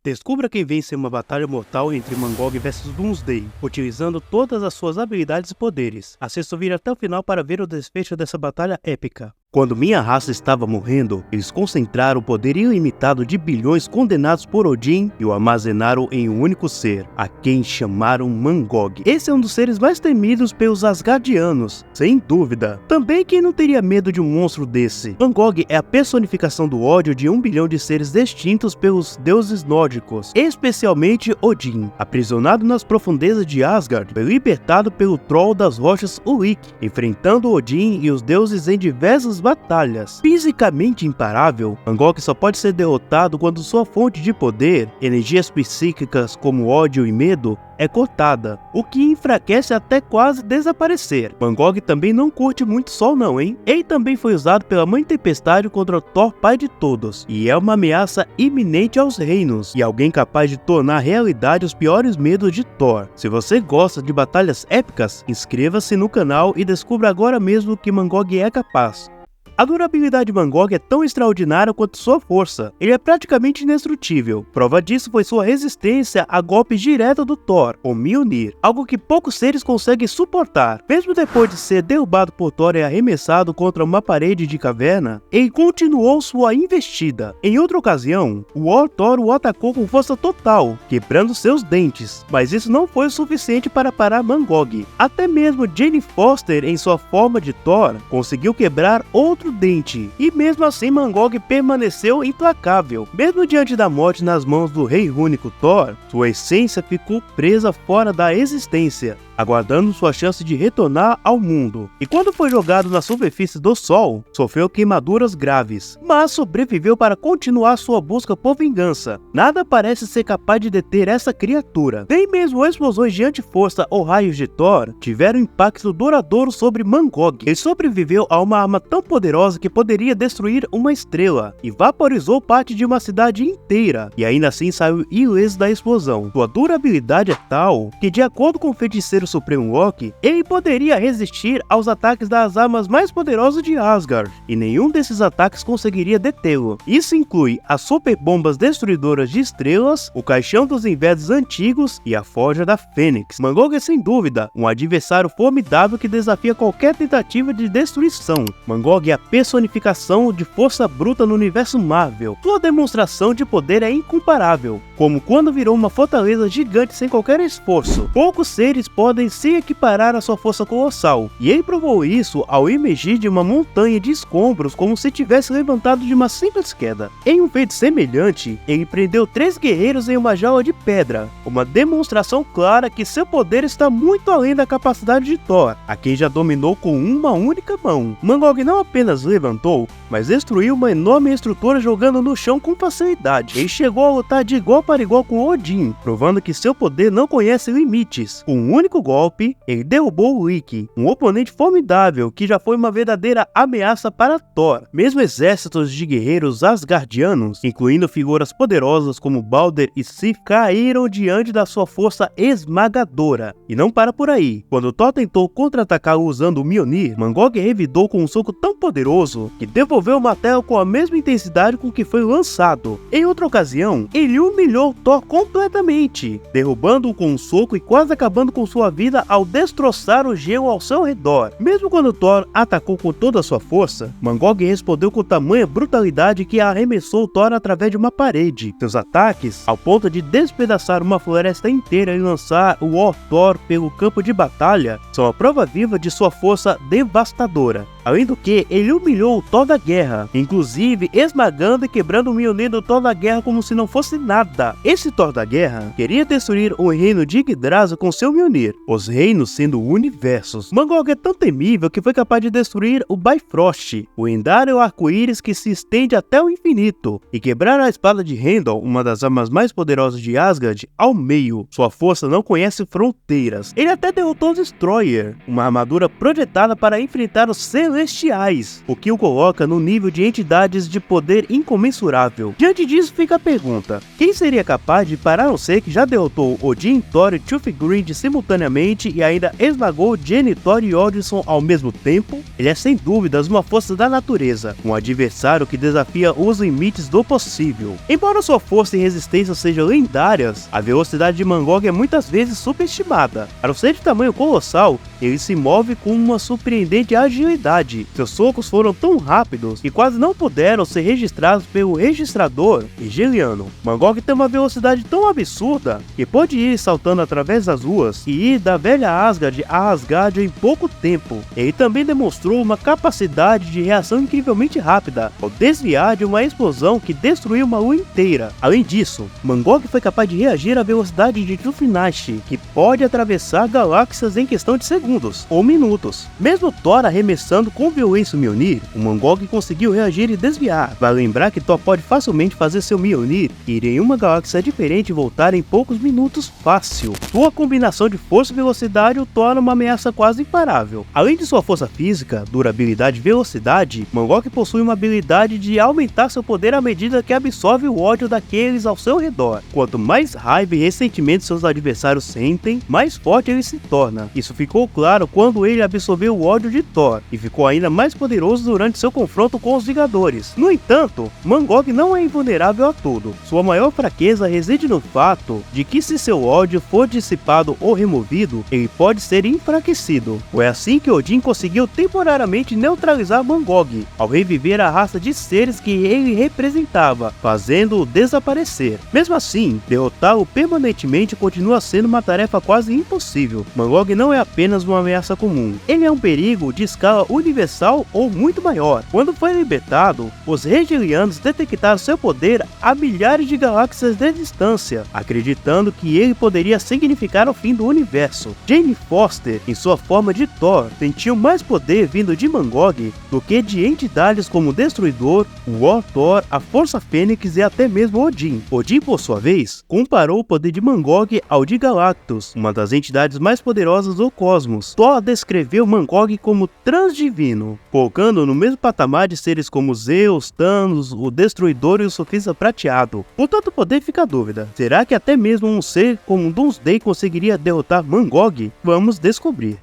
Descubra quem vence em uma batalha mortal entre Mangog vs Doomsday, utilizando todas as suas habilidades e poderes. Assista o vídeo até o final para ver o desfecho dessa batalha épica. Quando minha raça estava morrendo, eles concentraram o poder ilimitado de bilhões condenados por Odin e o armazenaram em um único ser, a quem chamaram Mangog. Esse é um dos seres mais temidos pelos Asgardianos, sem dúvida. Também quem não teria medo de um monstro desse? Mangog é a personificação do ódio de 1 bilhão de seres extintos pelos deuses nórdicos, especialmente Odin. Aprisionado nas profundezas de Asgard, foi libertado pelo Troll das Rochas Ulik, enfrentando Odin e os deuses em diversas batalhas. Fisicamente imparável, Mangog só pode ser derrotado quando sua fonte de poder, energias psíquicas como ódio e medo, é cortada, o que enfraquece até quase desaparecer. Mangog também não curte muito sol não, hein? Ele também foi usado pela Mãe Tempestade contra Thor, pai de todos, e é uma ameaça iminente aos reinos, e alguém capaz de tornar realidade os piores medos de Thor. Se você gosta de batalhas épicas, inscreva-se no canal e descubra agora mesmo o que Mangog é capaz. A durabilidade de Mangog é tão extraordinária quanto sua força. Ele é praticamente indestrutível. Prova disso foi sua resistência a golpes diretos do Thor, o Mjolnir, algo que poucos seres conseguem suportar. Mesmo depois de ser derrubado por Thor e arremessado contra uma parede de caverna, ele continuou sua investida. Em outra ocasião, o Thor o atacou com força total, quebrando seus dentes, mas isso não foi o suficiente para parar Mangog. Até mesmo Jane Foster, em sua forma de Thor, conseguiu quebrar outro dente, e mesmo assim Mangog permaneceu implacável. Mesmo diante da morte nas mãos do rei único Thor, sua essência ficou presa fora da existência, aguardando sua chance de retornar ao mundo. E quando foi jogado na superfície do sol, sofreu queimaduras graves, mas sobreviveu para continuar sua busca por vingança. Nada parece ser capaz de deter essa criatura. Nem mesmo explosões de antiforça ou raios de Thor tiveram impacto duradouro sobre Mangog. Ele sobreviveu a uma arma tão poderosa que poderia destruir uma estrela, e vaporizou parte de uma cidade inteira, e ainda assim saiu ileso da explosão. Sua durabilidade é tal que, de acordo com o feiticeiro Supremo Loki, ele poderia resistir aos ataques das armas mais poderosas de Asgard, e nenhum desses ataques conseguiria detê-lo. Isso inclui as super bombas destruidoras de estrelas, o caixão dos invernos antigos e a forja da Fênix. Mangog é sem dúvida um adversário formidável que desafia qualquer tentativa de destruição. Mangog é a personificação de força bruta no universo Marvel. Sua demonstração de poder é incomparável, como quando virou uma fortaleza gigante sem qualquer esforço. Poucos seres podem se equiparar à sua força colossal, e ele provou isso ao emergir de uma montanha de escombros como se tivesse levantado de uma simples queda. Em um feito semelhante, ele prendeu 3 guerreiros em uma jaula de pedra, uma demonstração clara que seu poder está muito além da capacidade de Thor, a quem já dominou com uma única mão. Mangog não apenas levantou, mas destruiu uma enorme estrutura jogando no chão com facilidade. Ele chegou a lutar de igual para igual com Odin, provando que seu poder não conhece limites. Com um único golpe, ele derrubou Loki, um oponente formidável que já foi uma verdadeira ameaça para Thor. Mesmo exércitos de guerreiros asgardianos, incluindo figuras poderosas como Balder e Sif, caíram diante da sua força esmagadora. E não para por aí. Quando Thor tentou contra-atacar usando o Mjolnir, Mangog revidou com um soco tão poderoso que devolveu o martelo com a mesma intensidade com que foi lançado. Em outra ocasião, ele humilhou Thor completamente, derrubando-o com um soco e quase acabando com sua vida ao destroçar o gelo ao seu redor. Mesmo quando Thor atacou com toda a sua força, Mangog respondeu com tamanha brutalidade que arremessou Thor através de uma parede. Seus ataques, ao ponto de despedaçar uma floresta inteira e lançar o Thor pelo campo de batalha, são a prova viva de sua força devastadora. Além do que, ele humilhou o Thor da Guerra, inclusive esmagando e quebrando o Mjolnir do Thor da Guerra como se não fosse nada. Esse Thor da Guerra queria destruir o reino de Yggdrasil com seu Mjolnir, os reinos sendo universos. Mangog é tão temível que foi capaz de destruir o Bifrost, o lendário arco-íris que se estende até o infinito, e quebrar a espada de Heimdall, uma das armas mais poderosas de Asgard, ao meio. Sua força não conhece fronteiras. Ele até derrotou o Destroyer, uma armadura projetada para enfrentar os celestiais, o que o coloca no nível de entidades de poder incomensurável. Diante disso fica a pergunta: quem seria capaz de parar um ser que já derrotou Odin, Thor e Tufgrid simultaneamente e ainda esmagou Jenny, Thor e Odinson ao mesmo tempo? Ele é sem dúvidas uma força da natureza, um adversário que desafia os limites do possível. Embora sua força e resistência sejam lendárias, a velocidade de Mangog é muitas vezes superestimada. Para um ser de tamanho colossal, ele se move com uma surpreendente agilidade. Seus socos foram tão rápidos que quase não puderam ser registrados pelo registrador hegeliano. Mangog tem uma velocidade tão absurda que pode ir saltando através das ruas e ir da velha Asgard a Asgard em pouco tempo. Ele também demonstrou uma capacidade de reação incrivelmente rápida ao desviar de uma explosão que destruiu uma lua inteira. Além disso, Mangog foi capaz de reagir à velocidade de Tufnashi, que pode atravessar galáxias em questão de segundos ou minutos. Mesmo Thor arremessando com violência o Mjolnir, o Mangog conseguiu reagir e desviar. Vale lembrar que Thor pode facilmente fazer seu Mjolnir ir em uma galáxia diferente e voltar em poucos minutos fácil. Sua combinação de força e velocidade o torna uma ameaça quase imparável. Além de sua força física, durabilidade e velocidade, Mangog possui uma habilidade de aumentar seu poder à medida que absorve o ódio daqueles ao seu redor. Quanto mais raiva e ressentimento seus adversários sentem, mais forte ele se torna. Isso ficou claro quando ele absorveu o ódio de Thor, e ficou ainda mais poderoso durante seu confronto com os Vingadores. No entanto, Mangog não é invulnerável a tudo. Sua maior fraqueza reside no fato de que se seu ódio for dissipado ou removido, ele pode ser enfraquecido. Foi assim que Odin conseguiu temporariamente neutralizar Mangog, ao reviver a raça de seres que ele representava, fazendo-o desaparecer. Mesmo assim, derrotá-lo permanentemente continua sendo uma tarefa quase impossível. Mangog não é apenas uma ameaça comum, ele é um perigo de escala universal ou muito maior. Quando foi libertado, os Hegelianos detectaram seu poder a milhares de galáxias de distância, acreditando que ele poderia significar o fim do universo. Jane Foster, em sua forma de Thor, sentiu mais poder vindo de Mangog do que de entidades como o Destruidor, o War Thor, a Força Fênix e até mesmo Odin. Odin, por sua vez, comparou o poder de Mangog ao de Galactus, uma das entidades mais poderosas do cosmos. Thor descreveu Mangog como transdivino, colocando no mesmo patamar de seres como Zeus, Thanos, o Destruidor e o Sofista Prateado. Com tanto poder fica a dúvida, será que até mesmo um ser como Doomsday conseguiria derrotar Mangog? Vamos descobrir.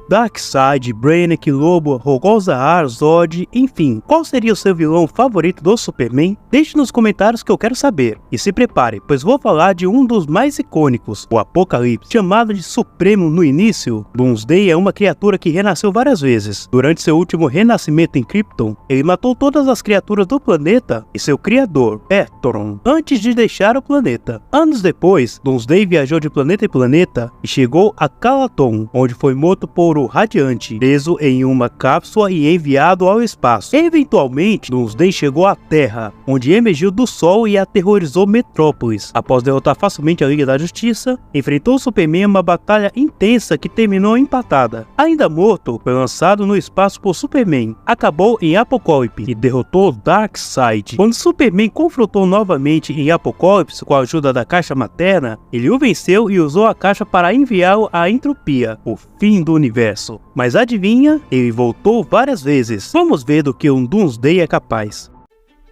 Darkseid, Brainiac, Lobo, Rogol-Zahar, Zod, enfim, qual seria o seu vilão favorito do Superman? Deixe nos comentários que eu quero saber. E se prepare, pois vou falar de um dos mais icônicos, o Apocalipse. Chamado de Supremo no início, Doomsday é uma criatura que renasceu várias vezes. Durante seu último renascimento em Krypton, ele matou todas as criaturas do planeta e seu criador, Pertoron, antes de deixar o planeta. Anos depois, Doomsday viajou de planeta em planeta e chegou a Calaton, onde foi morto por o Radiante, preso em uma cápsula e enviado ao espaço. Eventualmente, Doomsday chegou à Terra, onde emergiu do Sol e aterrorizou Metrópolis. Após derrotar facilmente a Liga da Justiça, enfrentou Superman em uma batalha intensa que terminou empatada. Ainda morto, foi lançado no espaço por Superman. Acabou em Apocalipse e derrotou Darkseid. Quando Superman confrontou novamente em Apocalipse com a ajuda da Caixa Materna, ele o venceu e usou a caixa para enviá-lo à entropia, o fim do universo. Mas adivinha? Ele voltou várias vezes. Vamos ver do que um Doomsday é capaz.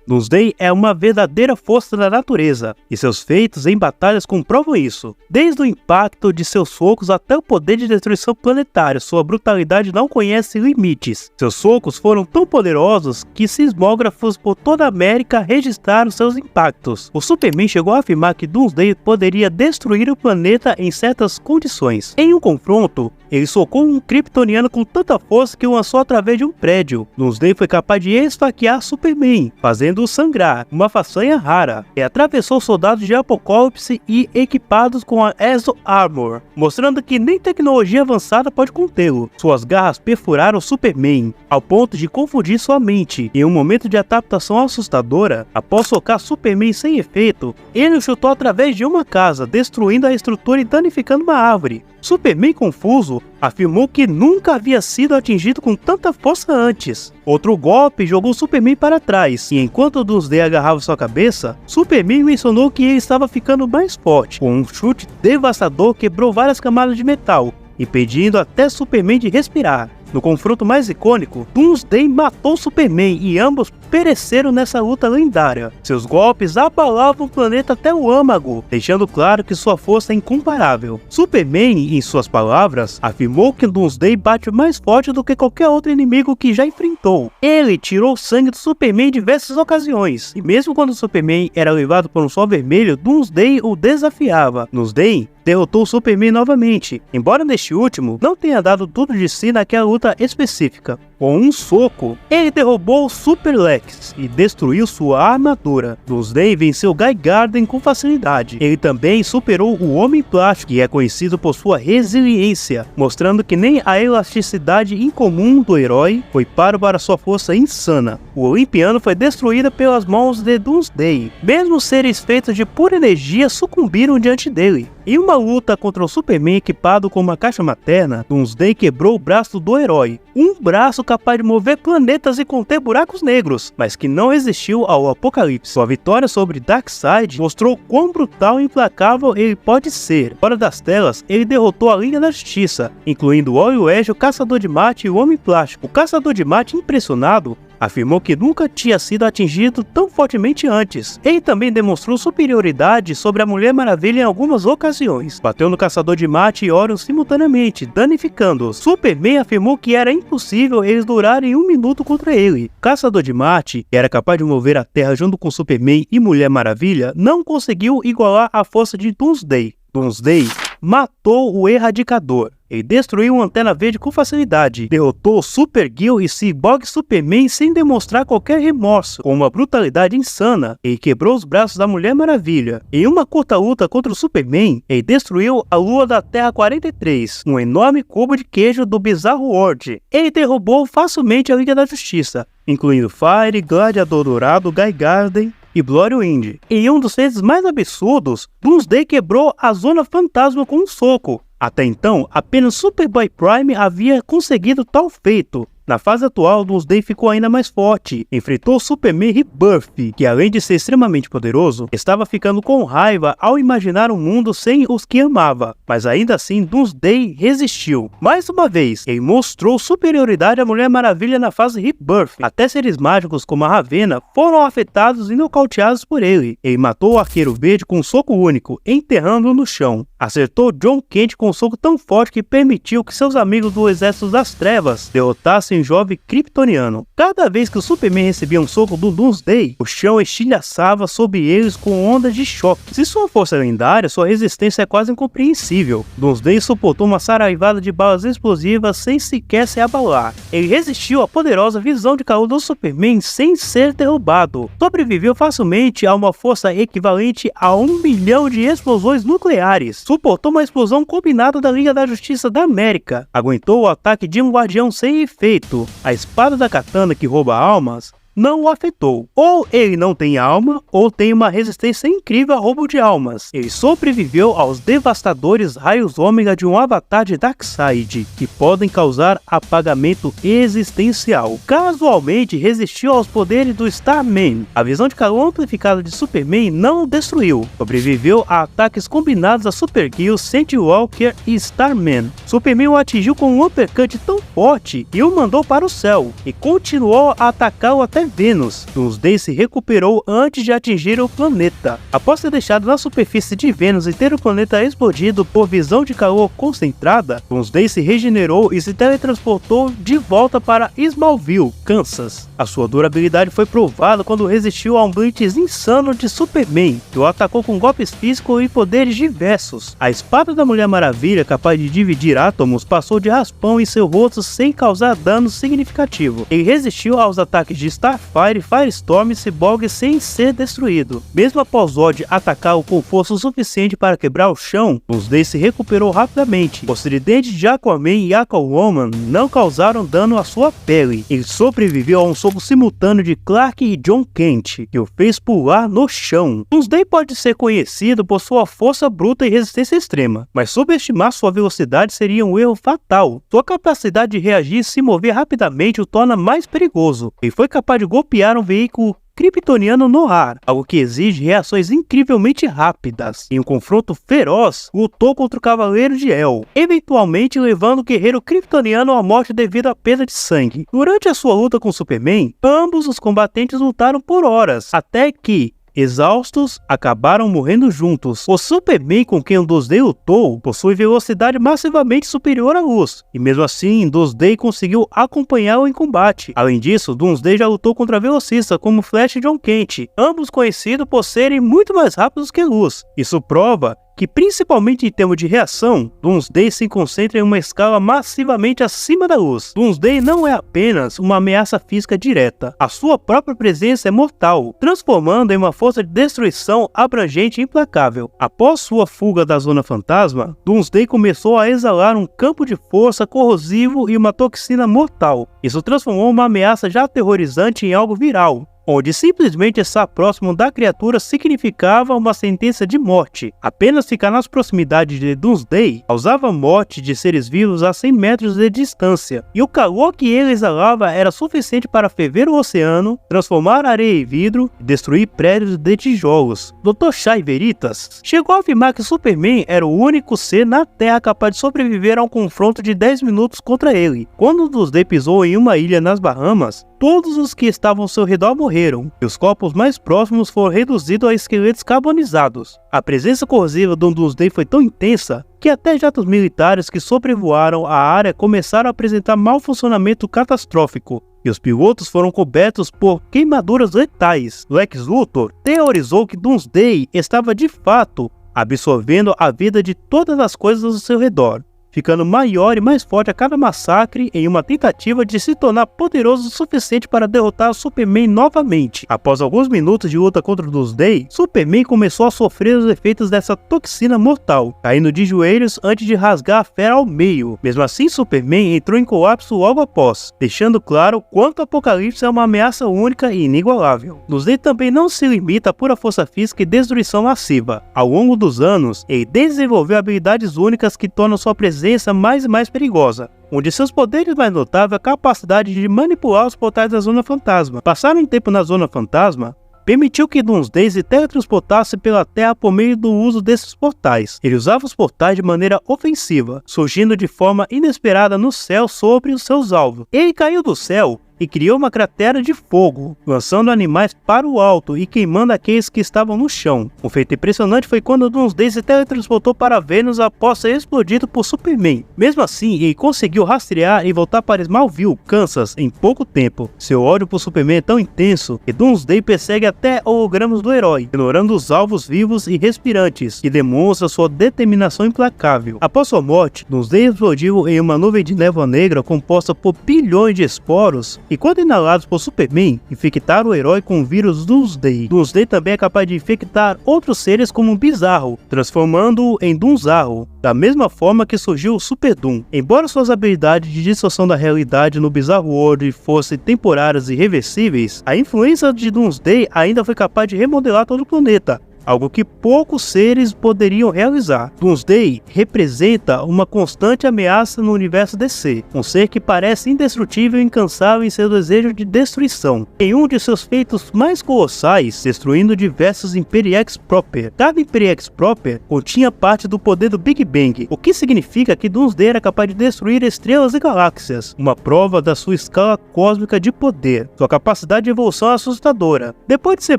Doomsday é uma verdadeira força da natureza, e seus feitos em batalhas comprovam isso. Desde o impacto de seus socos até o poder de destruição planetária, sua brutalidade não conhece limites. Seus socos foram tão poderosos que sismógrafos por toda a América registraram seus impactos. O Superman chegou a afirmar que Doomsday poderia destruir o planeta em certas condições. Em um confronto, ele socou um kryptoniano com tanta força que o lançou através de um prédio. Doomsday foi capaz de esfaquear Superman, fazendo-o sangrar, uma façanha rara, e atravessou soldados de Apocalipse e equipados com a Exo Armor, mostrando que nem tecnologia avançada pode contê-lo. Suas garras perfuraram Superman, ao ponto de confundir sua mente. Em um momento de adaptação assustadora, após socar Superman sem efeito, ele o chutou através de uma casa, destruindo a estrutura e danificando uma árvore. Superman, confuso, afirmou que nunca havia sido atingido com tanta força antes. Outro golpe jogou Superman para trás, e enquanto Doomsday agarrava sua cabeça, Superman mencionou que ele estava ficando mais forte. Com um chute devastador, quebrou várias camadas de metal, impedindo até Superman de respirar. No confronto mais icônico, Doomsday matou Superman e ambos pereceram nessa luta lendária. Seus golpes abalavam o planeta até o âmago, deixando claro que sua força é incomparável. Superman, em suas palavras, afirmou que Doomsday bate mais forte do que qualquer outro inimigo que já enfrentou. Ele tirou o sangue do Superman em diversas ocasiões, e mesmo quando Superman era levado por um sol vermelho, Doomsday o desafiava. Doomsday derrotou o Superman novamente, embora neste último não tenha dado tudo de si naquela luta específica. Com um soco, ele derrubou o Super Lex e destruiu sua armadura. Doomsday venceu Guy Gardner com facilidade. Ele também superou o Homem Plástico, que é conhecido por sua resiliência, mostrando que nem a elasticidade incomum do herói foi páreo para sua força insana. O Olimpiano foi destruído pelas mãos de Doomsday. Mesmo seres feitos de pura energia sucumbiram diante dele. Em uma luta contra o Superman equipado com uma caixa materna, Doomsday quebrou o braço do herói. Um braço capaz de mover planetas e conter buracos negros, mas que não resistiu ao apocalipse. Sua vitória sobre Darkseid mostrou quão brutal e implacável ele pode ser. Fora das telas, ele derrotou a Liga da Justiça, incluindo o Wally West, o Caçador de Marte e o Homem Plástico. O Caçador de Marte, impressionado, afirmou que nunca tinha sido atingido tão fortemente antes. Ele também demonstrou superioridade sobre a Mulher Maravilha em algumas ocasiões. Bateu no Caçador de Marte e Orion simultaneamente, danificando-os. Superman afirmou que era impossível eles durarem 1 minuto contra ele. O Caçador de Marte, que era capaz de mover a Terra junto com Superman e Mulher Maravilha, não conseguiu igualar a força de Doomsday. Doomsday matou o Erradicador. Ele destruiu uma Antena Verde com facilidade, derrotou Supergirl e Cyborg Superman sem demonstrar qualquer remorso. Com uma brutalidade insana, ele quebrou os braços da Mulher Maravilha. Em uma curta luta contra o Superman, ele destruiu a Lua da Terra 43, um enorme cubo de queijo do Bizarro World. Ele derrubou facilmente a Liga da Justiça, incluindo Fire, Gladiador Dourado, Guy Gardner e Bloody Wind. Em um dos feitos mais absurdos, Doomsday quebrou a Zona Fantasma com um soco. Até então, apenas Superboy Prime havia conseguido tal feito. Na fase atual, Doomsday ficou ainda mais forte. Enfrentou Superman Rebirth, que além de ser extremamente poderoso, estava ficando com raiva ao imaginar um mundo sem os que amava. Mas ainda assim, Doomsday resistiu. Mais uma vez, ele mostrou superioridade à Mulher Maravilha na fase Rebirth. Até seres mágicos como a Ravena foram afetados e nocauteados por ele. Ele matou o Arqueiro Verde com um soco único, enterrando-o no chão. Acertou John Kent com um soco tão forte que permitiu que seus amigos do Exército das Trevas derrotassem um jovem kryptoniano. Cada vez que o Superman recebia um soco do Doomsday, o chão estilhaçava sobre eles com ondas de choque. Se sua força é lendária, sua resistência é quase incompreensível. Doomsday suportou uma saraivada de balas explosivas sem sequer se abalar. Ele resistiu à poderosa visão de calor do Superman sem ser derrubado. Sobreviveu facilmente a uma força equivalente a 1 bilhão de explosões nucleares. Suportou uma explosão combinada da Liga da Justiça da América. Aguentou o ataque de um guardião sem efeito. A espada da katana que rouba almas não o afetou. Ou ele não tem alma, ou tem uma resistência incrível a roubo de almas. Ele sobreviveu aos devastadores raios ômega de um avatar de Darkseid, que podem causar apagamento existencial. Casualmente resistiu aos poderes do Starman. A visão de calor amplificada de Superman não o destruiu. Sobreviveu a ataques combinados a Supergirl, Sandwalker e Starman. Superman o atingiu com um uppercut tão forte e o mandou para o céu, e continuou a atacá-lo até Vênus. Doomsday se recuperou antes de atingir o planeta. Após ser deixado na superfície de Vênus e ter o planeta explodido por visão de calor concentrada, Doomsday se regenerou e se teletransportou de volta para Smallville, Kansas. A sua durabilidade foi provada quando resistiu a um blitz insano de Superman, que o atacou com golpes físicos e poderes diversos. A espada da Mulher Maravilha, capaz de dividir átomos, passou de raspão em seu rosto sem causar dano significativo. Ele resistiu aos ataques de Starfire, Firestorm e Cyborg sem ser destruído. Mesmo após Zod atacá-lo com força suficiente para quebrar o chão, Doomsday se recuperou rapidamente. Os tridentes de Aquaman e Aquawoman não causaram dano à sua pele. Ele sobreviveu a um soco simultâneo de Clark e John Kent, que o fez pular no chão. Doomsday pode ser conhecido por sua força bruta e resistência extrema, mas subestimar sua velocidade seria um erro fatal. Sua capacidade de reagir e se mover rapidamente o torna mais perigoso. Ele foi capaz de golpear um veículo kryptoniano no ar, algo que exige reações incrivelmente rápidas. Em um confronto feroz, lutou contra o Cavaleiro de El, eventualmente levando o guerreiro kryptoniano à morte devido à perda de sangue. Durante a sua luta com Superman, ambos os combatentes lutaram por horas, até que, exaustos, acabaram morrendo juntos. O Superman com quem o Doomsday lutou possui velocidade massivamente superior à luz, e mesmo assim, Doomsday conseguiu acompanhá-lo em combate. Além disso, Doomsday já lutou contra velocistas como Flash e John Kent, ambos conhecidos por serem muito mais rápidos que a luz. Isso prova que, principalmente em termos de reação, Doomsday se concentra em uma escala massivamente acima da luz. Doomsday não é apenas uma ameaça física direta, a sua própria presença é mortal, transformando em uma força de destruição abrangente e implacável. Após sua fuga da Zona Fantasma, Doomsday começou a exalar um campo de força corrosivo e uma toxina mortal. Isso transformou uma ameaça já aterrorizante em algo viral, onde simplesmente estar próximo da criatura significava uma sentença de morte. Apenas ficar nas proximidades de Doomsday causava morte de seres vivos a 100 metros de distância, e o calor que ele exalava era suficiente para ferver o oceano, transformar areia em vidro e destruir prédios de tijolos. Dr. Shai Veritas chegou a afirmar que Superman era o único ser na Terra capaz de sobreviver a um confronto de 10 minutos contra ele. Quando Doomsday pisou em uma ilha nas Bahamas, todos os que estavam ao seu redor morreram, e os corpos mais próximos foram reduzidos a esqueletos carbonizados. A presença corrosiva do Doomsday foi tão intensa que até jatos militares que sobrevoaram a área começaram a apresentar mau funcionamento catastrófico, e os pilotos foram cobertos por queimaduras letais. Lex Luthor teorizou que Doomsday estava de fato absorvendo a vida de todas as coisas ao seu redor, ficando maior e mais forte a cada massacre em uma tentativa de se tornar poderoso o suficiente para derrotar Superman novamente. Após alguns minutos de luta contra o Doomsday, Superman começou a sofrer os efeitos dessa toxina mortal, caindo de joelhos antes de rasgar a fera ao meio. Mesmo assim, Superman entrou em colapso logo após, deixando claro quanto o Apocalipse é uma ameaça única e inigualável. Doomsday também não se limita a pura força física e destruição massiva. Ao longo dos anos, ele desenvolveu habilidades únicas que tornam sua presença mais e mais perigosa. Um de seus poderes mais notáveis é a capacidade de manipular os portais da Zona Fantasma. Passar um tempo na Zona Fantasma permitiu que Doomsday se teletransportasse pela Terra por meio do uso desses portais. Ele usava os portais de maneira ofensiva, surgindo de forma inesperada no céu sobre os seus alvos. Ele caiu do céu e criou uma cratera de fogo, lançando animais para o alto e queimando aqueles que estavam no chão. Um feito impressionante foi quando Doomsday se teletransportou para Vênus após ser explodido por Superman. Mesmo assim, ele conseguiu rastrear e voltar para Smallville, Kansas, em pouco tempo. Seu ódio por Superman é tão intenso que Doomsday persegue até hologramas do herói, ignorando os alvos vivos e respirantes, que demonstra sua determinação implacável. Após sua morte, Doomsday explodiu em uma nuvem de névoa negra composta por bilhões de esporos, e quando inalados por Superman, infectaram o herói com o vírus Doomsday. Doomsday também é capaz de infectar outros seres como o Bizarro, transformando-o em Doomzarro, da mesma forma que surgiu o Super Doom. Embora suas habilidades de distorção da realidade no Bizarro World fossem temporárias e irreversíveis, a influência de Doomsday ainda foi capaz de remodelar todo o planeta, algo que poucos seres poderiam realizar. Doomsday representa uma constante ameaça no universo DC, um ser que parece indestrutível e incansável em seu desejo de destruição. Em um de seus feitos mais colossais, destruindo diversos Imperiex Proper. Cada Imperiex Proper continha parte do poder do Big Bang, o que significa que Doomsday era capaz de destruir estrelas e galáxias, uma prova da sua escala cósmica de poder. Sua capacidade de evolução é assustadora. Depois de ser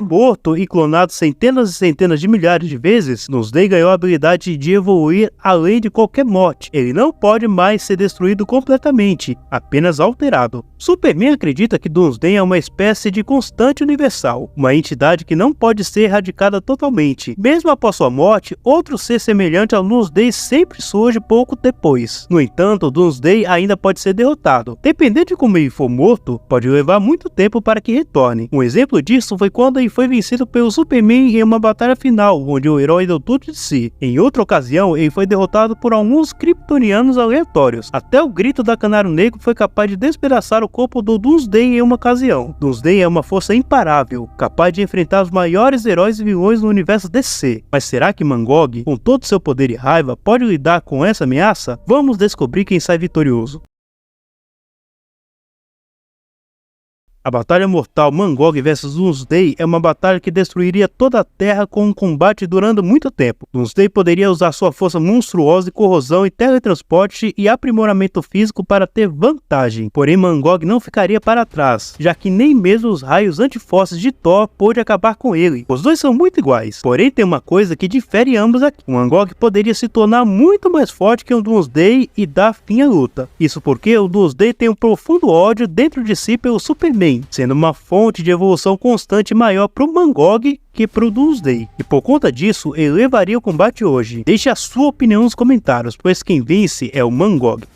morto e clonado centenas e centenas de milhares de vezes, Doomsday ganhou a habilidade de evoluir além de qualquer morte. Ele não pode mais ser destruído completamente, apenas alterado. Superman acredita que Doomsday é uma espécie de constante universal, uma entidade que não pode ser erradicada totalmente. Mesmo após sua morte, outro ser semelhante ao Doomsday sempre surge pouco depois. No entanto, Doomsday ainda pode ser derrotado. Dependendo de como ele for morto, pode levar muito tempo para que retorne. Um exemplo disso foi quando ele foi vencido pelo Superman em uma batalha final, onde o herói deu tudo de si. Em outra ocasião, ele foi derrotado por alguns kryptonianos aleatórios. Até o grito da Canário Negro foi capaz de despedaçar o corpo do Doomsday em uma ocasião. Doomsday é uma força imparável, capaz de enfrentar os maiores heróis e vilões no universo DC. Mas será que Mangog, com todo seu poder e raiva, pode lidar com essa ameaça? Vamos descobrir quem sai vitorioso. A Batalha Mortal Mangog vs Doomsday é uma batalha que destruiria toda a Terra com um combate durando muito tempo. Doomsday poderia usar sua força monstruosa de corrosão e teletransporte e aprimoramento físico para ter vantagem. Porém, Mangog não ficaria para trás, já que nem mesmo os raios antiforces de Thor pôde acabar com ele. Os dois são muito iguais, porém tem uma coisa que difere ambos aqui. O Mangog poderia se tornar muito mais forte que o Doomsday e dar fim à luta. Isso porque o Doomsday tem um profundo ódio dentro de si pelo Superman, sendo uma fonte de evolução constante maior para o Mangog que para o Doomsday, e por conta disso ele levaria o combate hoje. Deixe a sua opinião nos comentários, pois quem vence é o Mangog.